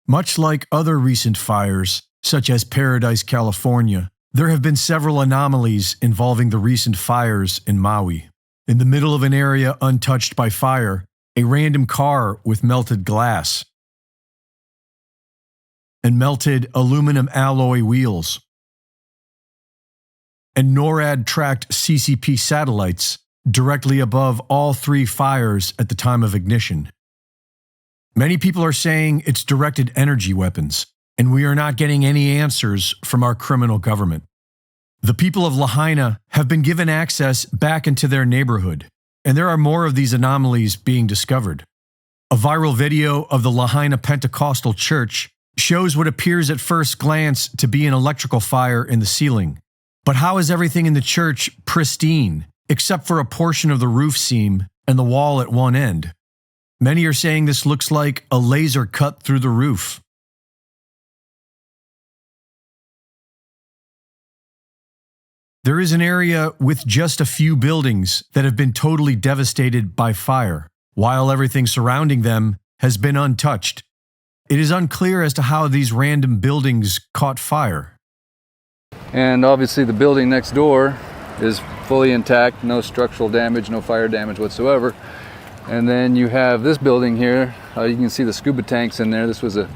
Much like other recent fires, such as Paradise, California, there have been several anomalies involving the recent fires in Maui. In the middle of an area untouched by fire, a random car with melted glass and melted aluminum alloy wheels, and NORAD-tracked CCP satellites directly above all three fires at the time of ignition. Many people are saying it's directed energy weapons, and we are not getting any answers from our criminal government. The people of Lahaina have been given access back into their neighborhood, and there are more of these anomalies being discovered. A viral video of the Lahaina Pentecostal Church shows what appears at first glance to be an electrical fire in the ceiling. But how is everything in the church pristine, except for a portion of the roof seam and the wall at one end? Many are saying this looks like a laser cut through the roof. There is an area with just a few buildings that have been totally devastated by fire, while everything surrounding them has been untouched. It is unclear as to how these random buildings caught fire. And obviously the building next door is fully intact, no structural damage, no fire damage whatsoever. And then you have this building here. You can see the scuba tanks in there. This was one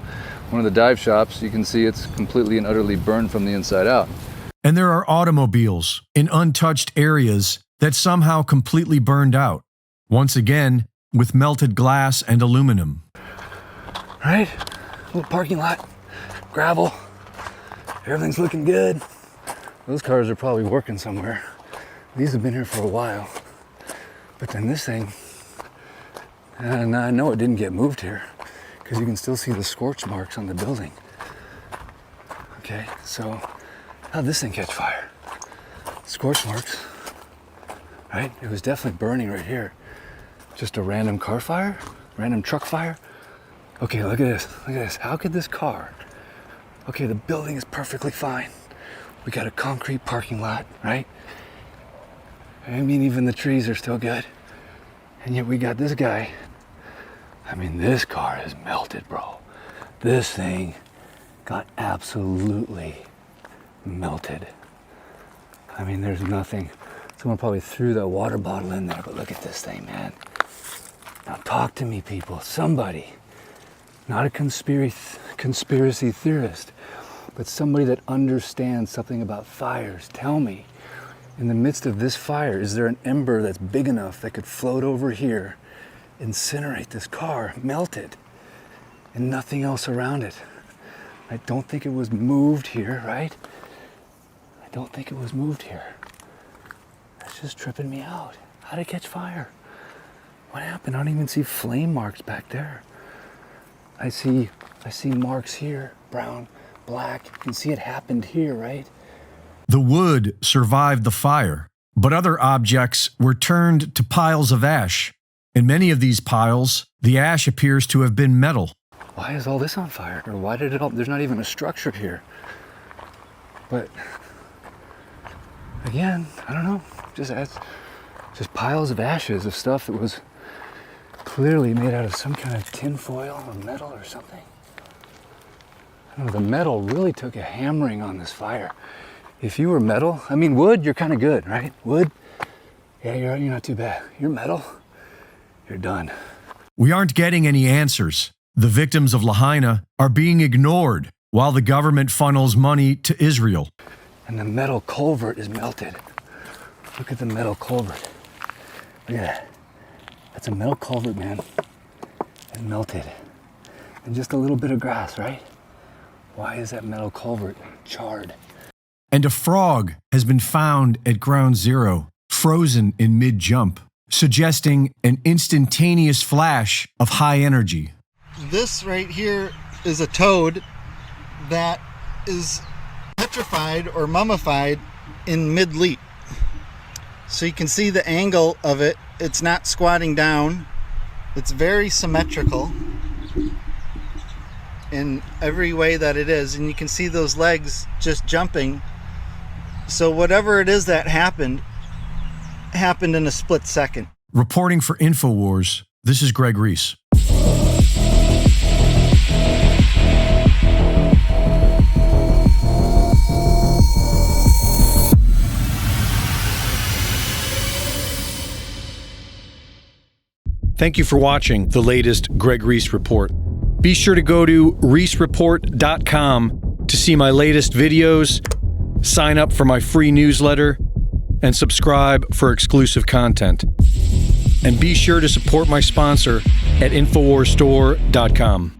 of the dive shops. You can see it's completely and utterly burned from the inside out. And there are automobiles in untouched areas that somehow completely burned out, once again with melted glass and aluminum. Right? Little parking lot, gravel, everything's looking good. Those cars are probably working somewhere. These have been here for a while. But then this thing, and I know it didn't get moved here because you can still see the scorch marks on the building. Okay, so how'd this thing catch fire? Scorch marks, right? It was definitely burning right here. Just a random car fire? Random truck fire? Okay, look at this, look at this. How could this car? Okay, the building is perfectly fine. We got a concrete parking lot, right? I mean, even the trees are still good. And yet we got this guy. I mean, this car is melted, bro. This thing got absolutely melted. I mean, there's nothing. Someone probably threw that water bottle in there, but look at this thing, man. Now talk to me, people. Somebody, not a conspiracy theorist, but somebody that understands something about fires. Tell me, in the midst of this fire, is there an ember that's big enough that could float over here, incinerate this car, melt it, and nothing else around it? I don't think it was moved here, right? I don't think it was moved here. That's just tripping me out. How did it catch fire? What happened? I don't even see flame marks back there. I see marks here, brown, black. You can see it happened here, right? The wood survived the fire, but other objects were turned to piles of ash. In many of these piles, the ash appears to have been metal. Why is all this on fire? Or why did it all, there's not even a structure here. But again, I don't know, just piles of ashes of stuff that was clearly made out of some kind of tin foil or metal or something. I don't know, the metal really took a hammering on this fire. If you were metal, I mean wood, you're kind of good, right? Wood, yeah, you're not too bad. You're metal, you're done. We aren't getting any answers. The victims of Lahaina are being ignored while the government funnels money to Israel. And the metal culvert is melted. Look at the metal culvert. Look at that. That's a metal culvert, man. It's melted. And just a little bit of grass, right? Why is that metal culvert charred? And a frog has been found at ground zero, frozen in mid-jump, suggesting an instantaneous flash of high energy. This right here is a toad that is petrified or mummified in mid-leap. So you can see the angle of it. It's not squatting down. It's very symmetrical in every way that it is. And you can see those legs just jumping. So whatever it is that happened in a split second. Reporting for Infowars, this is Reese. Thank you for watching the latest Greg Reese Report. Be sure to go to reesereport.com to see my latest videos, sign up for my free newsletter, and subscribe for exclusive content. And be sure to support my sponsor at InfowarsStore.com.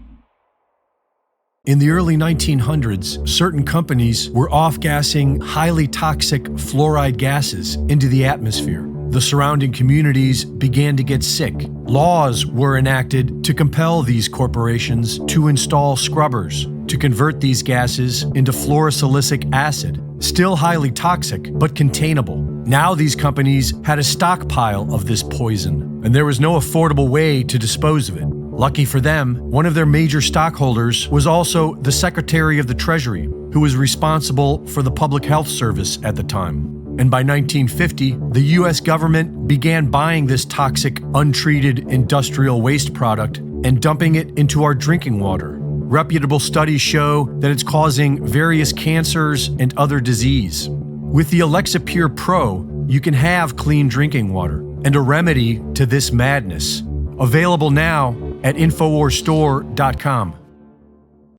In the early 1900s, certain companies were off-gassing highly toxic fluoride gases into the atmosphere. The surrounding communities began to get sick. Laws were enacted to compel these corporations to install scrubbers to convert these gases into fluorosilicic acid, still highly toxic but containable. Now these companies had a stockpile of this poison, and there was no affordable way to dispose of it. Lucky for them, one of their major stockholders was also the Secretary of the Treasury, who was responsible for the Public Health Service at the time. And by 1950, the US government began buying this toxic, untreated industrial waste product and dumping it into our drinking water. Reputable studies show that it's causing various cancers and other disease. With the Alexa Pure Pro, you can have clean drinking water and a remedy to this madness. Available now at InfowarsStore.com.